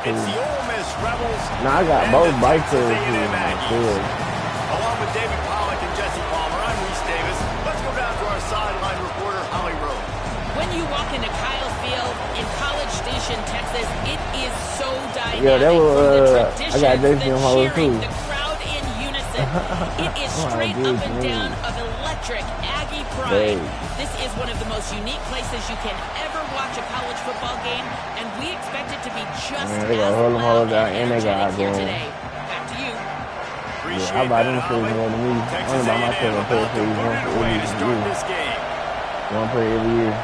It's the Ole Miss Rebels. Nah, I got both bike tools here. Along with David Pollack and Jesse Palmer, I'm Reese Davis. Let's go down to our sideline reporter, Holly Rowe. When you walk into Kyle Field in College Station, Texas, it is so dynamic. Yeah, that was, I got the cheering, the crowd in unison. It is straight up and down of electric Aggie pride. This is one of the most unique places you can ever watch a college football game, and we expect it to be just as loud and energetic here today. Back to you. Yeah, I buy them shoes more than me. I only buy myself a pair of shoes one pair every year.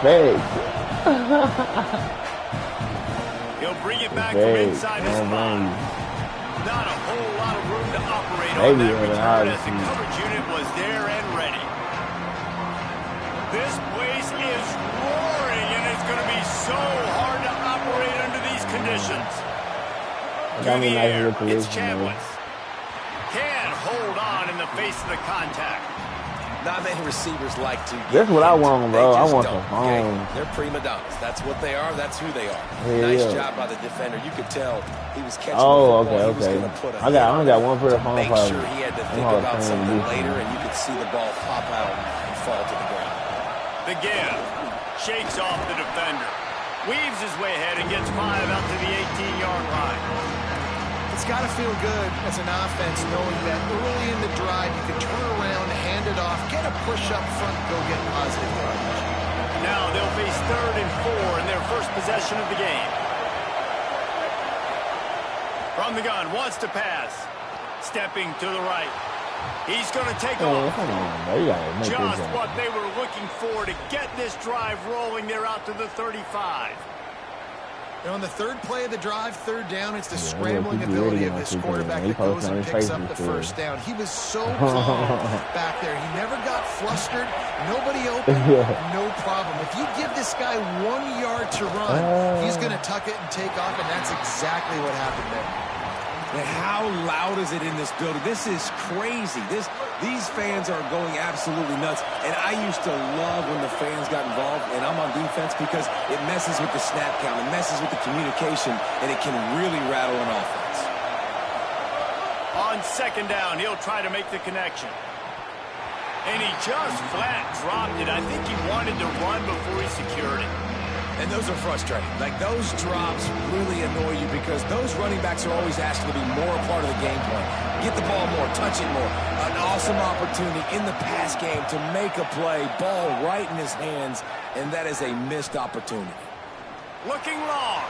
Big. He'll bring it back from inside his line. Not a whole lot of room to operate on that return as the coverage unit was there and ready. This place is roaring, and it's going to be so hard to operate under these conditions. To the air, it's Chambliss. Can't hold on in the face of the contact. Not many receivers like to. That's what I want, bro. I want the phone. They're prima donnas. That's what they are. That's who they are. Nice job by the defender. You could tell he was catching the football. He was going to put a I only got one for the phone. Make sure he had to think about something later, and you could see the ball pop out and fall to the ground. The give. Shakes off the defender. Weaves his way ahead and gets 5 out to the 18-yard line. It's got to feel good as an offense knowing that early in the drive you can turn around, hand it off, get a push up front, go get positive yardage. Now they'll face 3rd and 4 in their first possession of the game. From the gun, wants to pass. Stepping to the right. He's going to take off. Just what they were looking for to get this drive rolling. They're out to the 35. And on the 3rd play of the drive, 3rd down, it's the scrambling ability of this quarterback that goes and picks up the first down. He was so calm back there. He never got flustered. Nobody open. No problem. If you give this guy 1 yard to run, he's going to tuck it and take off, and that's exactly what happened there. And how loud is it in this building? This is crazy. These fans are going absolutely nuts. And I used to love when the fans got involved, and I'm on defense because it messes with the snap count, it messes with the communication, and it can really rattle an offense. On 2nd down, he'll try to make the connection. And he just flat dropped it. I think he wanted to run before he secured it. And those are frustrating. Like, those drops really annoy you because those running backs are always asked to be more a part of the game plan. Get the ball more, touch it more. An awesome opportunity in the pass game to make a play, ball right in his hands, and that is a missed opportunity. Looking long.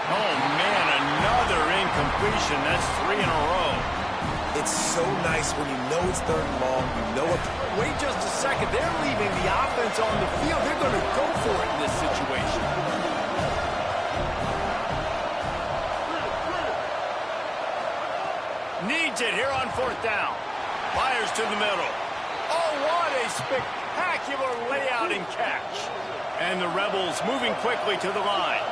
Oh, man, another incompletion. That's 3 in a row. It's so nice when you know it's 3rd and long, you know it. Wait just a second. They're leaving the offense on the field. They're going to go for it in this situation. Needs it here on 4th down. Fires to the middle. Oh, what a spectacular layout and catch. And the Rebels moving quickly to the line.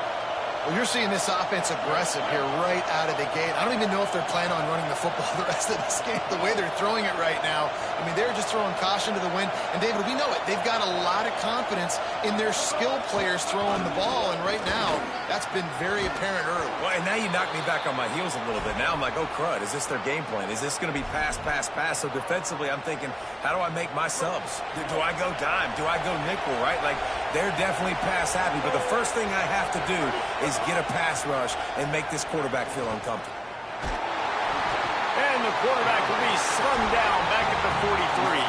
Well, you're seeing this offense aggressive here right out of the gate. I don't even know if they're planning on running the football the rest of this game, the way they're throwing it right now. I mean, they're just throwing caution to the wind. And, David, we know it. They've got a lot of confidence in their skill players throwing the ball. And right now, that's been very apparent early. Well, and now you knock me back on my heels a little bit. Now I'm like, oh, crud, is this their game plan? Is this going to be pass, pass, pass? So defensively, I'm thinking, how do I make my subs? Do I go dime? Do I go nickel, right? Like, they're definitely pass happy. But the first thing I have to do is get a pass rush and make this quarterback feel uncomfortable. And the quarterback will be slung down back at the 43.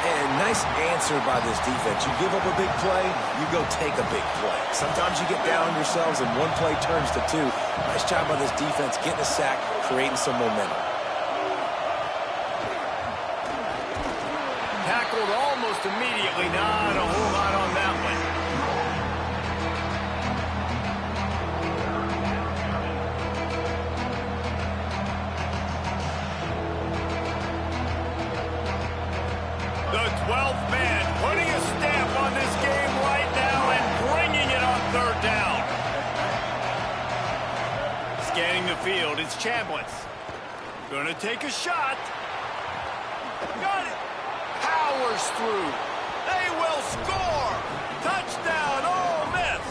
And nice answer by this defense. You give up a big play, you go take a big play. Sometimes you get down on yourselves and one play turns to 2. Nice job by this defense getting a sack, creating some momentum. Tackled almost immediately. Not a whole lot on that one. The 12th man putting a stamp on this game right now and bringing it on 3rd down. Scanning the field, it's Chambliss. Gonna take a shot. Got it. Powers through. They will score. Touchdown, Ole Miss.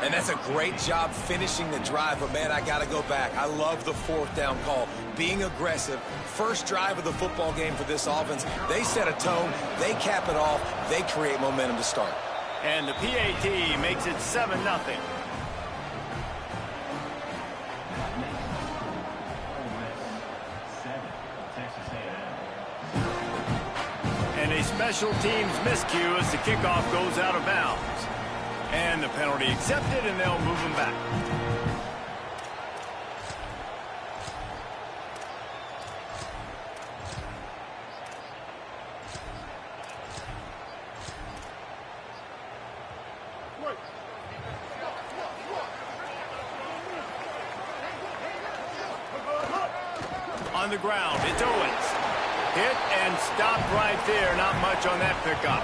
And that's a great job finishing the drive, but man, I got to go back. I love the 4th down call. Being aggressive, first drive of the football game for this offense. They set a tone, they cap it off, they create momentum to start. And the PAT makes it 7-0. And a special teams miscue as the kickoff goes out of bounds. And the penalty accepted, and they'll move them back. On the ground, it's Owens. Hit and stopped right there. Not much on that pickup.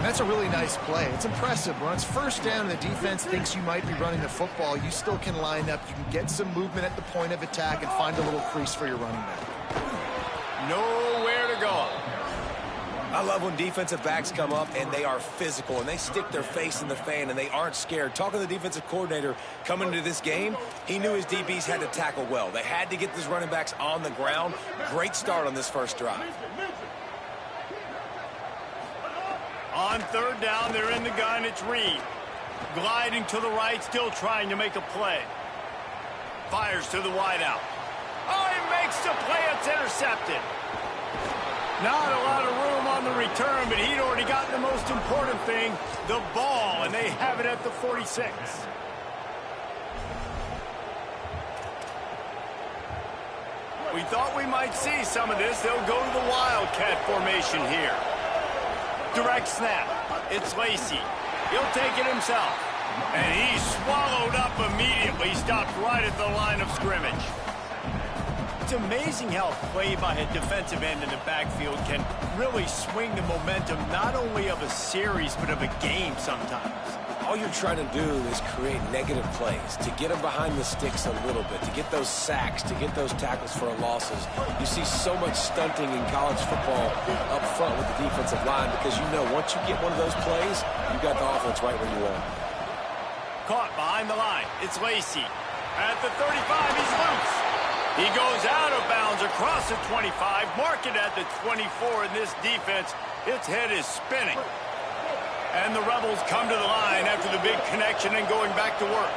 That's a really nice play. It's impressive. When it's first down and the defense thinks you might be running the football, you still can line up. You can get some movement at the point of attack and find a little crease for your running back. Nowhere to go. I love when defensive backs come up and they are physical and they stick their face in the fan and they aren't scared. Talking to the defensive coordinator coming into this game, he knew his DBs had to tackle well. They had to get these running backs on the ground. Great start on this first drive. On 3rd down, they're in the gun. It's Reed. Gliding to the right, still trying to make a play. Fires to the wideout. Oh, he makes the play. It's intercepted. Not a lot of room on the return, but he'd already gotten the most important thing, the ball, and they have it at the 46. We thought we might see some of this. They'll go to the Wildcat formation here. Direct snap. It's Lacey. He'll take it himself. And he's swallowed up immediately. Stopped right at the line of scrimmage. It's amazing how play by a defensive end in the backfield can really swing the momentum not only of a series but of a game sometimes. All you're trying to do is create negative plays, to get them behind the sticks a little bit, to get those sacks, to get those tackles for losses. You see so much stunting in college football up front with the defensive line because you know once you get one of those plays, you got the offense right where you want. Caught behind the line. It's Lacey. At the 35, he's loose. He goes out of bounds across the 25, mark it at the 24 in this defense. Its head is spinning. And the Rebels come to the line after the big connection and going back to work.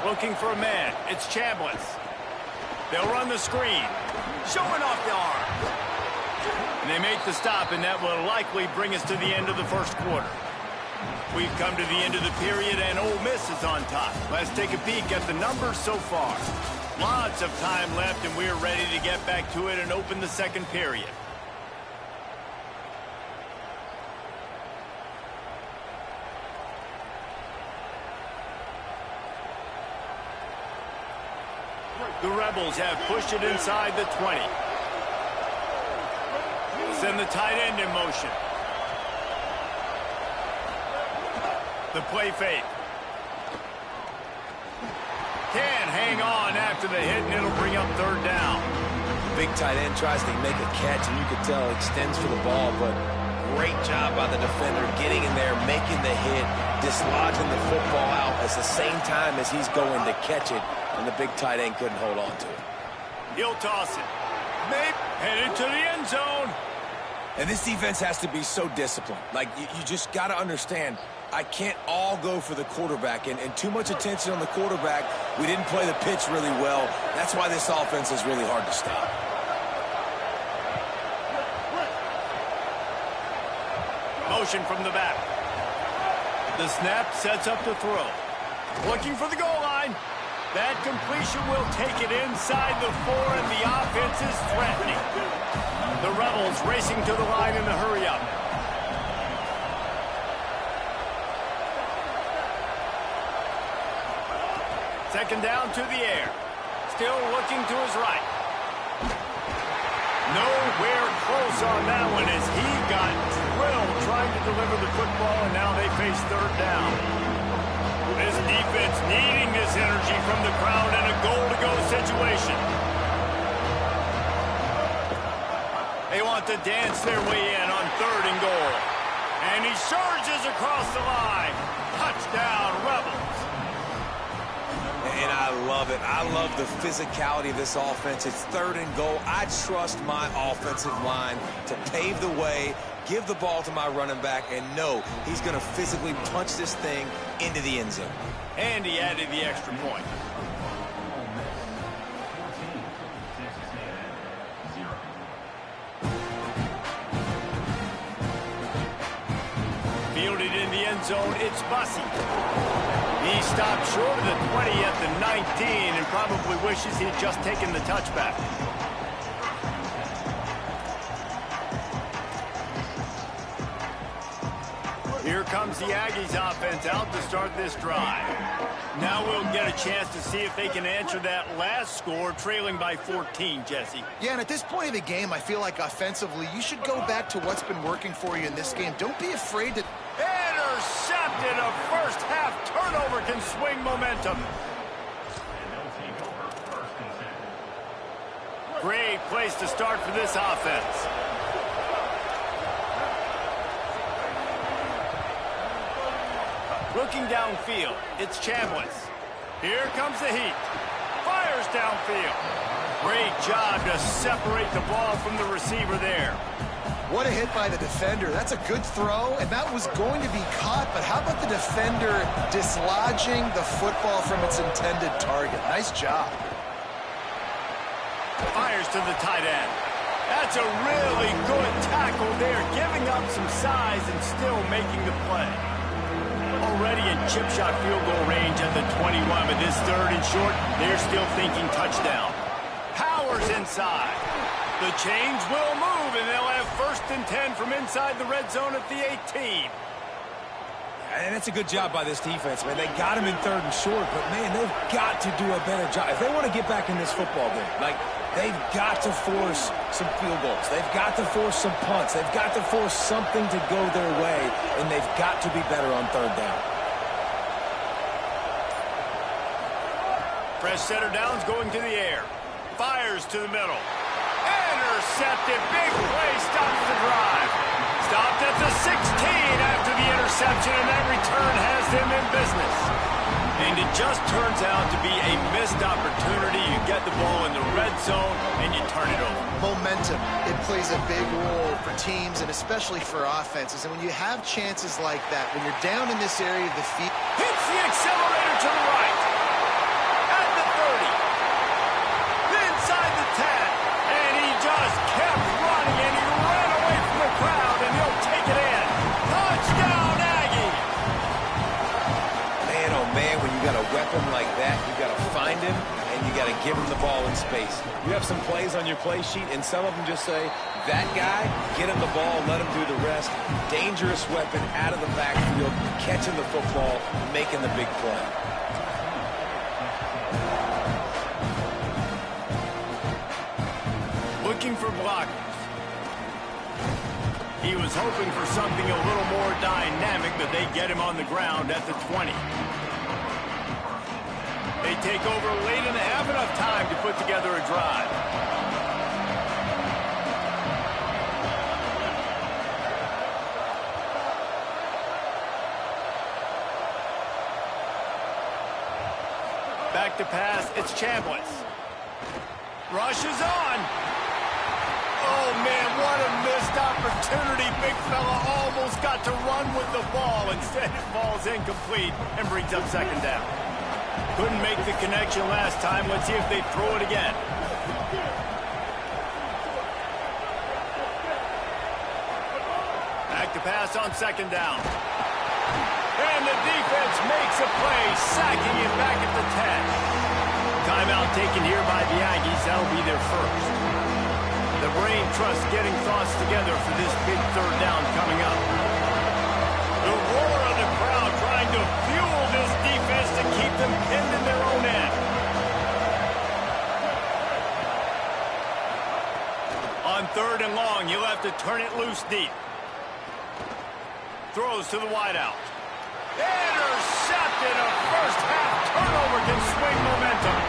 Looking for a man. It's Chambliss. They'll run the screen. Showing off the arm. And they make the stop, and that will likely bring us to the end of the first quarter. We've come to the end of the period, and Ole Miss is on top. Let's take a peek at the numbers so far. Lots of time left, and we're ready to get back to it and open the second period. The Rebels have pushed it inside the 20. Send the tight end in motion. The play fake. Can hang on after the hit, and it'll bring up 3rd down. Big tight end tries to make a catch, and you can tell extends for the ball, but great job by the defender getting in there, making the hit, dislodging the football out at the same time as he's going to catch it, and the big tight end couldn't hold on to it. He'll toss it. Maybe headed to the end zone. And this defense has to be so disciplined. Like, you just got to understand, I can't all go for the quarterback, and too much attention on the quarterback. We didn't play the pitch really well. That's why this offense is really hard to stop. Motion from the back. The snap sets up the throw. Looking for the goal line. That completion will take it inside the 4, and the offense is threatening. The Rebels racing to the line in the hurry-up. Second down to the air. Still looking to his right. Nowhere close on that one as he got drilled trying to deliver the football, and now they face 3rd down. This defense needing this energy from the crowd in a goal-to-go situation. They want to dance their way in on 3rd and goal. And he surges across the line. Touchdown, Rebels. And I love it. I love the physicality of this offense. It's 3rd and goal. I trust my offensive line to pave the way, give the ball to my running back, and know he's going to physically punch this thing into the end zone. And he added the extra point. Fielded in the end zone, it's Bussey. He stopped short of the 20 at the 19 and probably wishes he'd just taken the touchback. Here comes the Aggies offense out to start this drive. Now we'll get a chance to see if they can answer that last score, trailing by 14, Jesse. Yeah, and at this point of the game, I feel like offensively, you should go back to what's been working for you in this game. Don't be afraid to... Intercepted! A first-half turnover can swing momentum. Great place to start for this offense. Looking downfield, it's Chambliss. Here comes the heat. Fires downfield. Great job to separate the ball from the receiver there. What a hit by the defender. That's a good throw, and that was going to be caught, but how about the defender dislodging the football from its intended target? Nice job. Fires to the tight end. That's a really good tackle there, giving up some size and still making the play. Already in chip shot field goal range at the 21, but this 3rd and short, they're still thinking touchdown. Powers inside. The chains will move, and they'll have 1st and 10 from inside the red zone at the 18. And that's a good job by this defense, man. They got him in 3rd and short, but, man, they've got to do a better job. If they want to get back in this football game, like, they've got to force some field goals. They've got to force some punts. They've got to force something to go their way, and they've got to be better on 3rd down. Fresh setter downs going to the air. Fires to the middle. Intercepted. Big play stops the drive. Stopped at the 16 after the interception, and that return has them in business. And it just turns out to be a missed opportunity. You get the ball in the red zone, and you turn it over. Momentum. It plays a big role for teams and especially for offenses. And when you have chances like that, when you're down in this area of the field... Hits the accelerator to the right. At the 30. Inside the 10. And he just kept running, and he ran away from the crowd, and he'll take it in. Touchdown, Aggies! Man, oh man, when you got a weapon like that, you got to find him, and you got to give him the ball in space. You have some plays on your play sheet, and some of them just say, that guy, get him the ball, let him do the rest. Dangerous weapon out of the backfield, catching the football, making the big play. Looking for blockers. He was hoping for something a little more dynamic, but they get him on the ground at the 20. They take over late and they have enough time to put together a drive. Back to pass, it's Chambliss. Rushes on. Oh, man, what a missed opportunity. Big fella almost got to run with the ball. Instead, it falls incomplete and brings up 2nd down. Couldn't make the connection last time. Let's see if they throw it again. Back to pass on 2nd down. And the defense makes a play, sacking him back at the 10. Timeout taken here by the Aggies. That'll be their first. The brain trust getting thoughts together for this big 3rd down coming up. The roar of the crowd trying to fuel this defense to keep them pinned in their own end. On 3rd and long, you'll have to turn it loose deep. Throws to the wideout. Intercepted. A first-half turnover can swing momentum.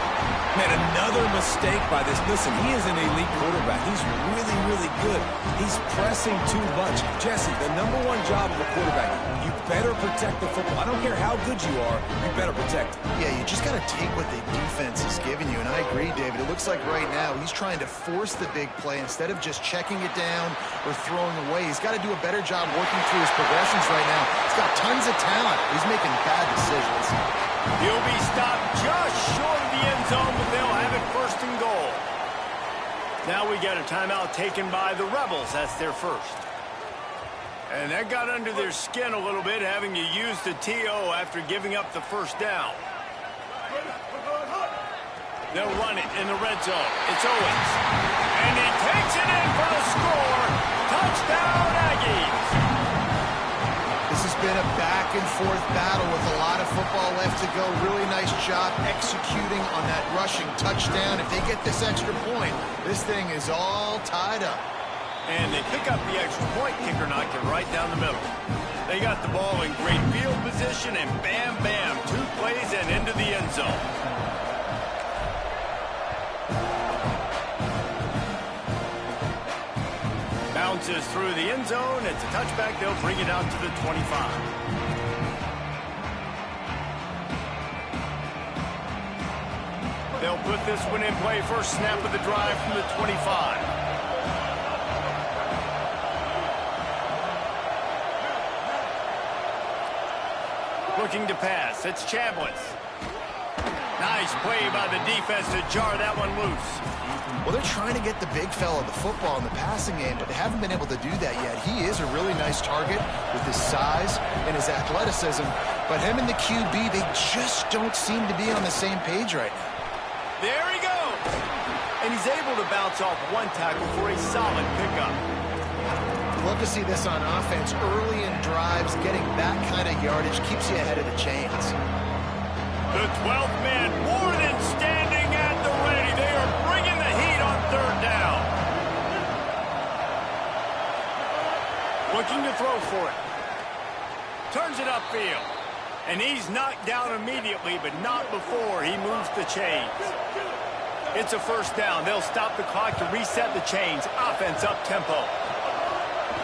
Man, another mistake by this. Listen, he is an elite quarterback. He's really, really good. He's pressing too much. Jesse, the #1 job of a quarterback, you better protect the football. I don't care how good you are, you better protect it. Yeah, you just got to take what the defense is giving you, and I agree, David. It looks like right now he's trying to force the big play instead of just checking it down or throwing away. He's got to do a better job working through his progressions right now. He's got tons of talent. He's making bad decisions. He'll be stopped just short of the end zone, but they'll have it 1st and goal. Now we got a timeout taken by the Rebels. That's their first. And that got under their skin a little bit, having to use the TO after giving up the 1st down. They'll run it in the red zone. It's Owens. And he takes it in for the score. Touchdown, Aggies. This has been a back-and-forth battle with a lot of football left to go. Really nice job executing on that rushing touchdown. If they get this extra point, this thing is all tied up. And they pick up the extra point. Kicker knocked it right down the middle. They got the ball in great field position, and bam, bam, 2 plays and into the end zone. Bounces through the end zone. It's a touchback. They'll bring it out to the 25. They'll put this one in play. First snap of the drive from the 25. Looking to pass. It's Chambliss. Nice play by the defense to jar that one loose. Well, they're trying to get the big fella the football in the passing game, but they haven't been able to do that yet. He is a really nice target with his size and his athleticism, but him and the QB, they just don't seem to be on the same page right now. There he goes. And he's able to bounce off one tackle for a solid pickup. Love to see this on offense. Early in drives, getting that kind of yardage keeps you ahead of the chains. The 12th man more than standing at the ready. They are bringing the heat on 3rd down. Looking to throw for it. Turns it upfield. And he's knocked down immediately, but not before he moves the chains. It's a 1st down. They'll stop the clock to reset the chains. Offense up-tempo.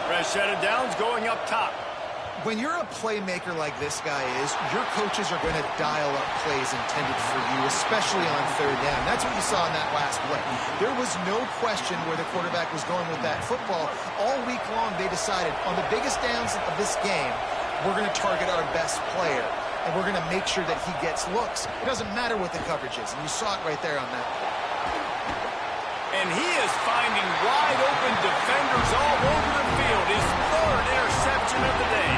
Fresh set of downs going up top. When you're a playmaker like this guy is, your coaches are going to dial up plays intended for you, especially on 3rd down. That's what you saw in that last play. There was no question where the quarterback was going with that football. All week long, they decided on the biggest downs of this game, we're going to target our best player, and we're going to make sure that he gets looks. It doesn't matter what the coverage is, and you saw it right there on that play. And he is finding wide open defenders all over the field. His 3rd interception of the day.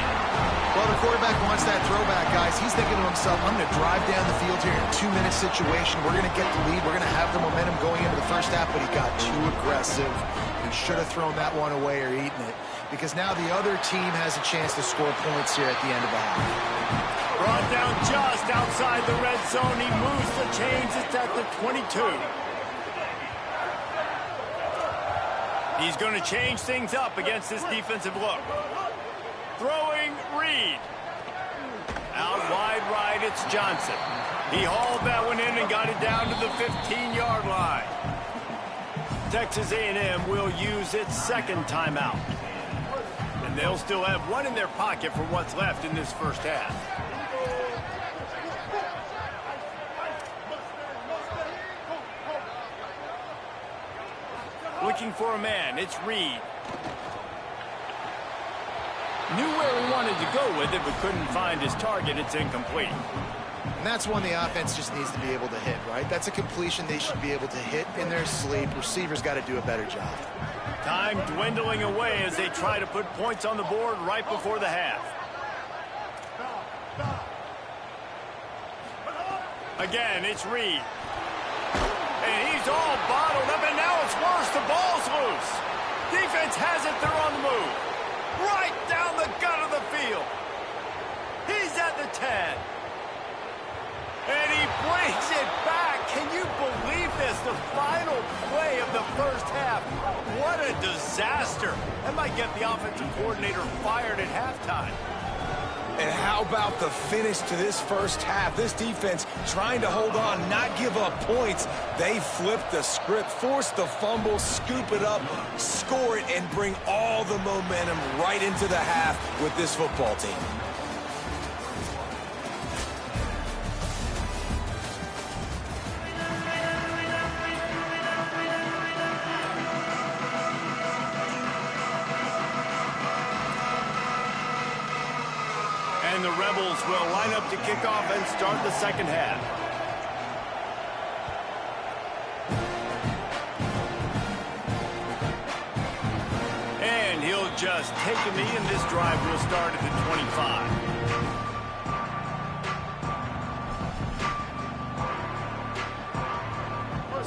Well, the quarterback wants that throwback, guys. He's thinking to himself, I'm going to drive down the field here in a 2-minute situation. We're going to get the lead. We're going to have the momentum going into the 1st half, but he got too aggressive. He should have thrown that one away or eaten it, because now the other team has a chance to score points here at the end of the half. Brought down just outside the red zone. He moves the chains. It's at the 22. He's going to change things up against this defensive look. Throwing Reed. Out wide right, it's Johnson. He hauled that one in and got it down to the 15-yard line. Texas A&M will use its 2nd timeout. And they'll still have one in their pocket for what's left in this 1st half. Looking for a man. It's Reed. Knew where he wanted to go with it, but couldn't find his target. It's incomplete. And that's one the offense just needs to be able to hit, right? That's a completion they should be able to hit in their sleep. Receivers got to do a better job. Time dwindling away as they try to put points on the board right before the half. Again, it's Reed. And he's all bottled up, and now it's worse. The ball's loose. Defense has it. They're on the move. Right down the gut of the field. He's at the 10. And he brings it back. Can you believe this? The final play of the 1st half. What a disaster. That might get the offensive coordinator fired at halftime. And how How about the finish to this first half? This defense trying to hold on, not give up points. They flipped the script, forced the fumble, scoop it up, score it, and bring all the momentum right into the half with this football team. And the Rebels will line up to kick off and start the second half. And he'll just take a knee, and this drive will start at the 25.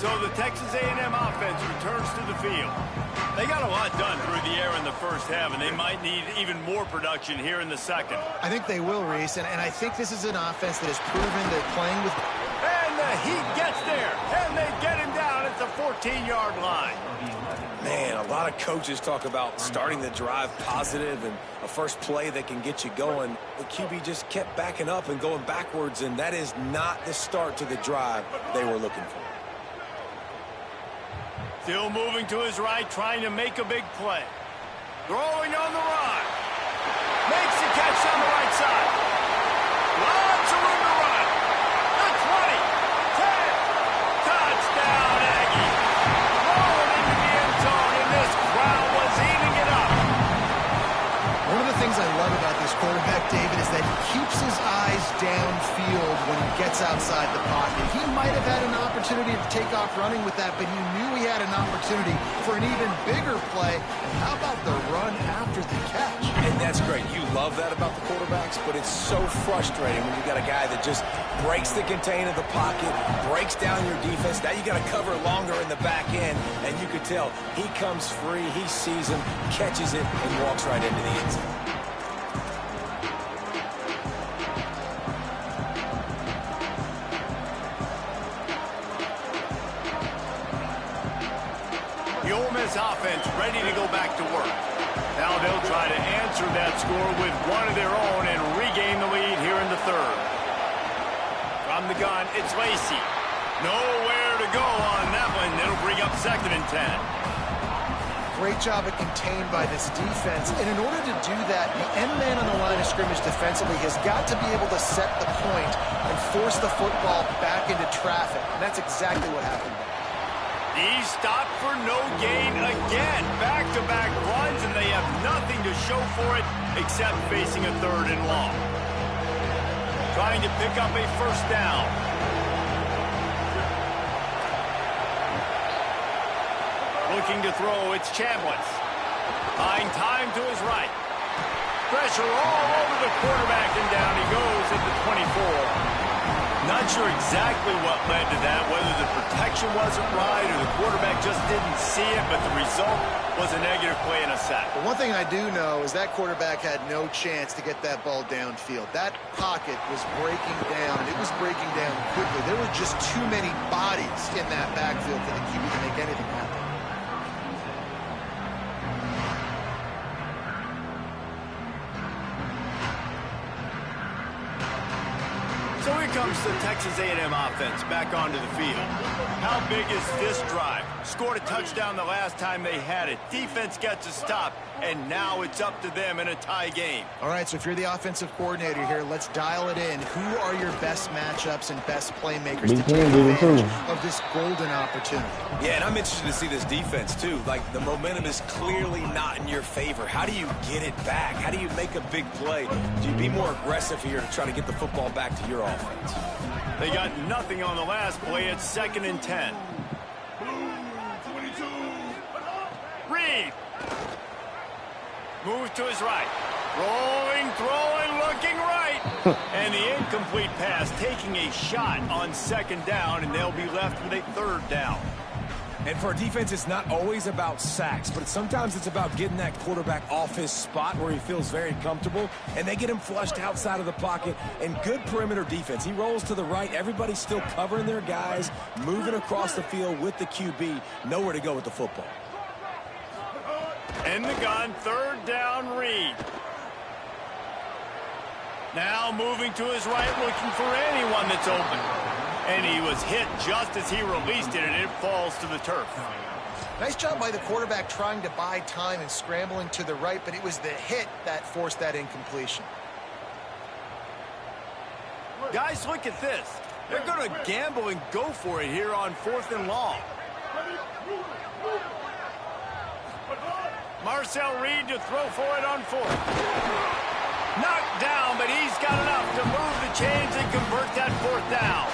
So the Texas A&M offense returns to the field. They got a lot done through the air in the first half, and they might need even more production here in the second. I think they will, Reese, and I think this is an offense that has proven that playing with... And the Heat gets there, and they get him down at the 14-yard line. Man, a lot of coaches talk about starting the drive positive and a first play that can get you going. The QB just kept backing up and going backwards, and that is not the start to the drive they were looking for. Still moving to his right, trying to make a big play. Throwing on the run. Makes the catch on the right side. Lots of room to run. The 20, 10. Touchdown, Aggie. Rolling into the end zone, and this crowd was eating it up. One of the things I love about this quarterback, David, is that he keeps his eyes downfield when he gets outside the pocket. He might have had an opportunity to take off running with that, but he knew he had an opportunity for an even bigger play. And how about the run after the catch? And that's great. You love that about the quarterbacks, but it's so frustrating when you got a guy that just breaks the contain of the pocket, breaks down your defense. Now you got to cover longer in the back end, and you could tell he comes free, he sees him, catches it, and walks right into the end zone. The Ole Miss offense ready to go back to work. Now they'll try to answer that score with one of their own and regain the lead here in the third. From the gun, it's Lacey. Nowhere to go on that one. It'll bring up 2nd and 10. Great job at contained by this defense. And in order to do that, the end man on the line of scrimmage defensively has got to be able to set the point and force the football back into traffic. And that's exactly what happened. He stopped for no gain again. Back-to-back runs, and they have nothing to show for it except facing a 3rd and long. Trying to pick up a first down. Looking to throw, it's Chambliss. Buying time to his right. Pressure all over the quarterback, and down he goes at the 24. Not sure exactly what led to that, whether the protection wasn't right or the quarterback just didn't see it, but the result was a negative play and a sack. But one thing I do know is that quarterback had no chance to get that ball downfield. That pocket was breaking down, and it was breaking down quickly. There were just too many bodies in that backfield for the QB to make anything happen. So here comes the Texas A&M offense back onto the field. How big is this drive? Scored a touchdown the last time they had it. Defense gets a stop, and now it's up to them in a tie game. All right, so if you're the offensive coordinator here, let's dial it in. Who are your best matchups and best playmakers to take advantage of this golden opportunity? Yeah, and I'm interested to see this defense, too. Like, the momentum is clearly not in your favor. How do you get it back? How do you make a big play? Do you be more aggressive here to try to get the football back to your offense? They got nothing on the last play. It's 2nd and 10. Reed. Moves to his right. Rolling, throwing, looking right. And the incomplete pass taking a shot on 2nd down, and they'll be left with a 3rd down. And for a defense, it's not always about sacks, but sometimes it's about getting that quarterback off his spot where he feels very comfortable, and they get him flushed outside of the pocket. And good perimeter defense. He rolls to the right. Everybody's still covering their guys, moving across the field with the QB. Nowhere to go with the football. In the gun, 3rd down, Reed. Now moving to his right, looking for anyone that's open. And he was hit just as he released it, and it falls to the turf. Nice job by the quarterback trying to buy time and scrambling to the right, but it was the hit that forced that incompletion. Guys, look at this. They're going to gamble and go for it here on 4th and long. Marcel Reed to throw for it on 4th. Knocked down, but he's got enough to move the chains and convert that 4th down.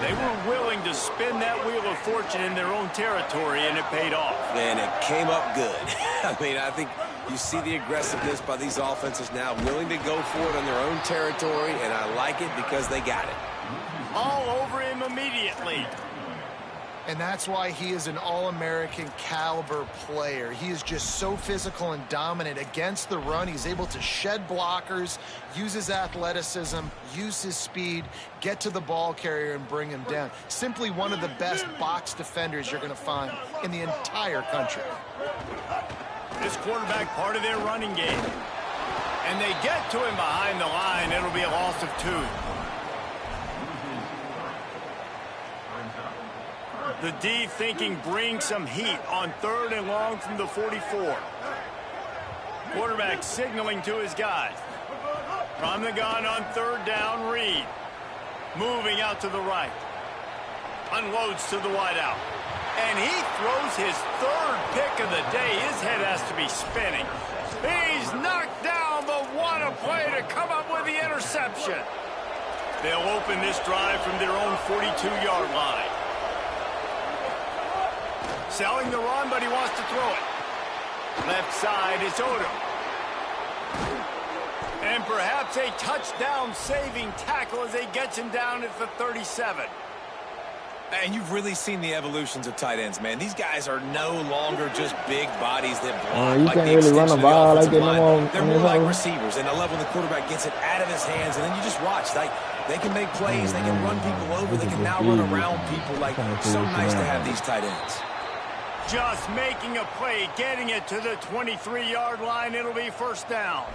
They were willing to spin that wheel of fortune in their own territory, and it paid off. And it came up good. I mean, I think you see the aggressiveness by these offenses now, willing to go for it on their own territory, and I like it because they got it. All over him immediately. And that's why he is an All-American caliber player. He is just so physical and dominant against the run. He's able to shed blockers, use his athleticism, use his speed, get to the ball carrier and bring him down. Simply one of the best box defenders you're going to find in the entire country. This quarterback part of their running game. And they get to him behind the line. It'll be a loss of 2. The D thinking bring some heat on 3rd and long from the 44. Quarterback signaling to his guys. From the gun on 3rd down, Reed. Moving out to the right. Unloads to the wideout. And he throws his 3rd pick of the day. His head has to be spinning. He's knocked down, but what a play to come up with the interception. They'll open this drive from their own 42-yard line. Selling the run, but he wants to throw it. Left side is Odom. And perhaps a touchdown-saving tackle as he gets him down at the 37. And you've really seen the evolutions of tight ends, man. These guys are no longer just big bodies that block you like can't the really run extension a ball of the like offensive line. They're more like own. receivers, and I love when the quarterback gets it out of his hands, and then you just watch. Like, they can make plays, they can run people over, they can now run around people. Like, so nice to have these tight ends. Just making a play, getting it to the 23-yard line. It'll be 1st down.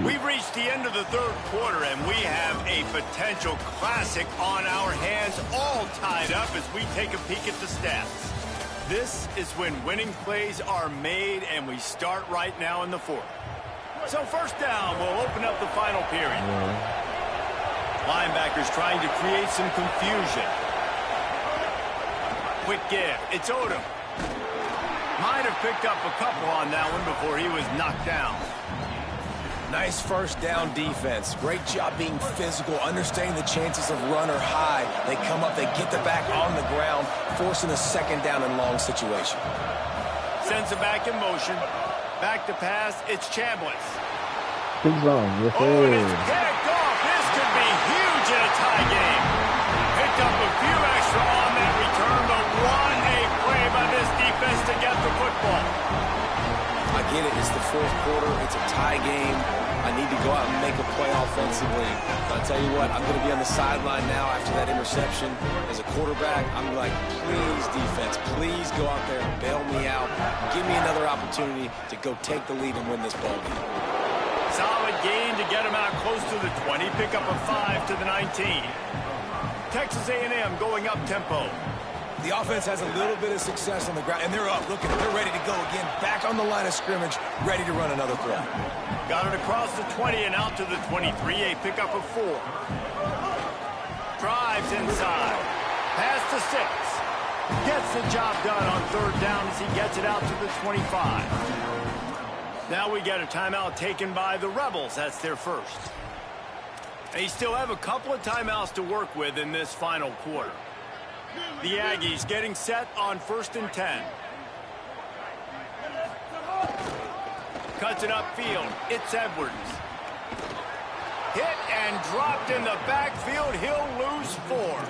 We've reached the end of the 3rd quarter, and we have a potential classic on our hands, all tied up as we take a peek at the stats. This is when winning plays are made, and we start right now in the 4th. So 1st down will open up the final period. Linebackers trying to create some confusion. Quick give. It's Odom. Might have picked up a couple on that one before he was knocked down. Nice 1st down defense. Great job being physical, understanding the chances of run are high. They come up, they get the back on the ground, forcing a 2nd down and long situation. Sends it back in motion. Back to pass, it's Chambliss. Big zone, yes, and it's picked off. This could be huge in a tie game. Picked up a few extra on that return, but what a play by this defense to get the football. I get it, it's the 4th quarter, it's a tie game. I need to go out and make a play offensively. But I'll tell you what, I'm going to be on the sideline now after that interception. As a quarterback, I'm like, please, defense, please go out there and bail me out. Give me another opportunity to go take the lead and win this ball game. Solid gain to get him out close to the 20. Pick up a 5 to the 19. Texas A&M going up tempo. The offense has a little bit of success on the ground, and they're up. Look at it. They're ready to go again. Back on the line of scrimmage, ready to run another play. Got it across the 20 and out to the 23. A pickup of 4. Drives inside. Pass to 6. Gets the job done on 3rd down as he gets it out to the 25. Now we get a timeout taken by the Rebels. That's their 1st. They still have a couple of timeouts to work with in this final quarter. The Aggies getting set on 1st and 10. Cuts it upfield. It's Edwards. Hit and dropped in the backfield. He'll lose 4.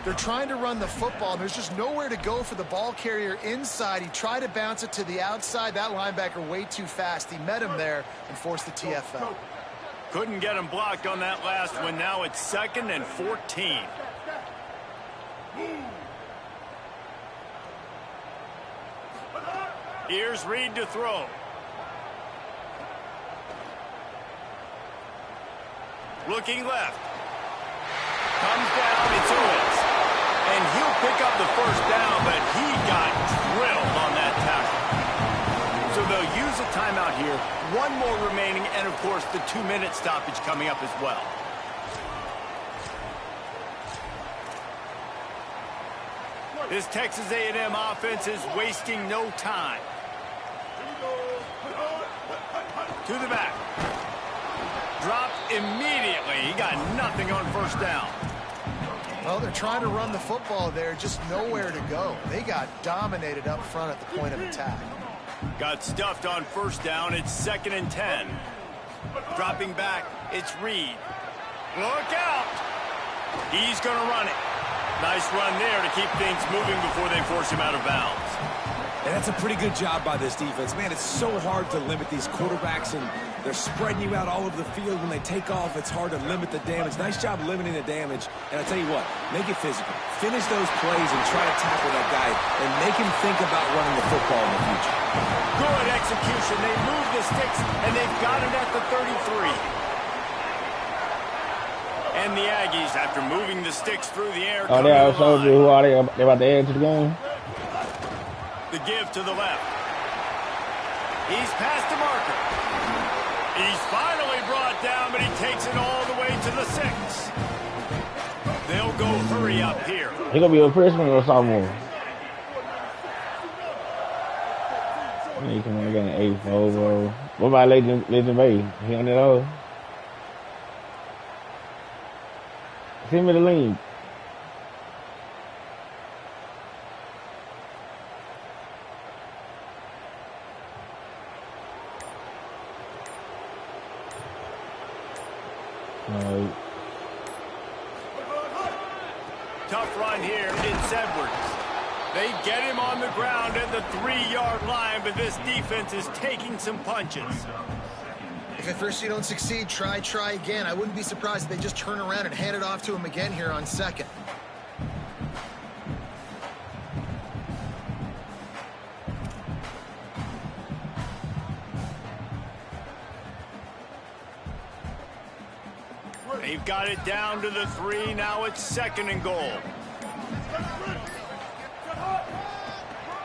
They're trying to run the football, and there's just nowhere to go for the ball carrier inside. He tried to bounce it to the outside. That linebacker way too fast. He met him there and forced the TFL. Couldn't get him blocked on that last one. Now it's 2nd and 14. Here's Reed to throw. Looking left. Comes down, it's Owens. And he'll pick up the first down, but he got drilled on that tackle. So they'll use a timeout here. One more remaining, and of course the 2-minute stoppage coming up as well. This Texas A&M offense is wasting no time. To the back. Dropped immediately. He got nothing on first down. Well, they're trying to run the football there, just nowhere to go. They got dominated up front at the point of attack. Got stuffed on first down. It's 2nd and 10. Dropping back, it's Reed. Look out! He's going to run it. Nice run there to keep things moving before they force him out of bounds. And that's a pretty good job by this defense. Man, it's so hard to limit these quarterbacks, and they're spreading you out all over the field. When they take off, it's hard to limit the damage. Nice job limiting the damage. And I tell you what, make it physical. Finish those plays and try to tackle that guy and make him think about running the football in the future. Good execution. They move the sticks, and they've got it at the 33. And the Aggies, after moving the sticks through the air, oh, they are showed you who are they? They about to add to the game. The give to the left. He's past the marker. He's finally brought down, but he takes it all the way to the 6. They'll go hurry up here. He gonna be a freshman or sophomore. He come on, got an 8-4, bro. What about Legend Bay? He on that old? Send me the link. No. Tough run here. It's Edwards. They get him on the ground at the 3-yard line, but this defense is taking some punches. If at first you don't succeed, try again. I wouldn't be surprised if they just turn around and hand it off to him again here on 2nd. They've got it down to the 3. Now it's 2nd and goal.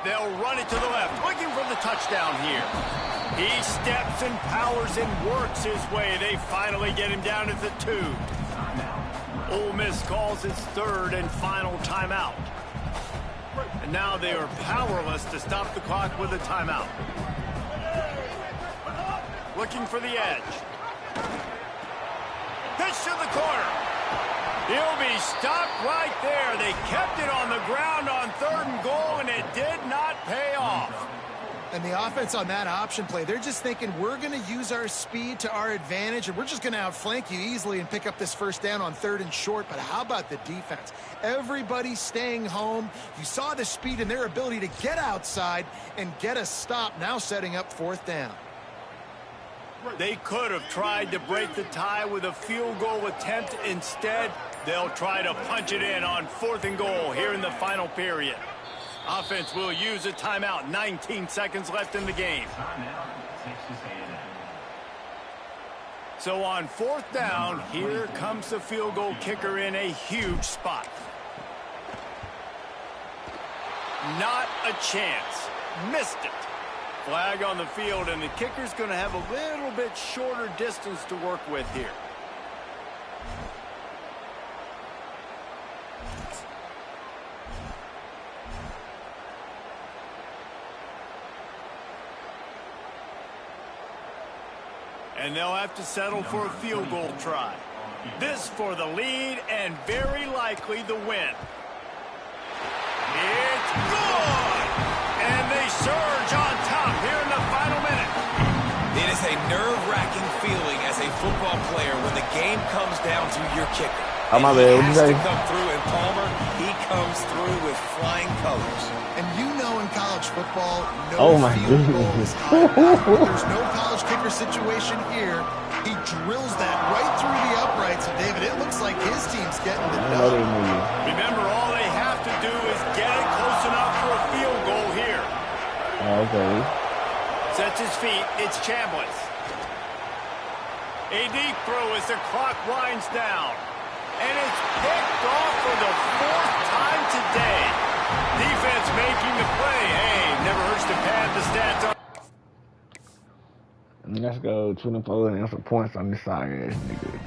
They'll run it to the left, looking for the touchdown here. He steps and powers and works his way. They finally get him down at the 2. Ole Miss calls its 3rd and final timeout. And now they are powerless to stop the clock with a timeout. Looking for the edge. Pitch to the corner. He'll be stopped right there. They kept it on the ground on 3rd and goal, and it did not pay off. And the offense on that option play, they're just thinking we're going to use our speed to our advantage, and we're just going to outflank you easily and pick up this first down on 3rd and short. But how about the defense? Everybody's staying home. You saw the speed and their ability to get outside and get a stop, now setting up 4th down. They could have tried to break the tie with a field goal attempt. Instead, they'll try to punch it in on 4th and goal here in the final period. Offense will use a timeout. 19 seconds left in the game. So on 4th down, here comes the field goal kicker in a huge spot. Not a chance. Missed it. Flag on the field, and the kicker's going to have a little bit shorter distance to work with here. And they'll have to settle for a field goal try. This for the lead and very likely the win. It's good! And they surge on top here in the final minute. It is a nerve-wracking feeling as a football player when the game comes down to your kicker. Oh, my bad. He has to come through, and Palmer, he comes through with flying colors. And you know in college football, no field goal is high. There's no college kicker situation here. He drills that right through the uprights. And, David, it looks like his team's getting the dub. Remember, all they have to do is get it close enough for a field goal here. Okay. Okay. Sets his feet. It's Chambliss. A deep throw as the clock winds down. And it's picked off for the 4th time today. Defense making the play. Hey, never hurts to pad the stats on. Let's go 24 and some points on this side ass nigga.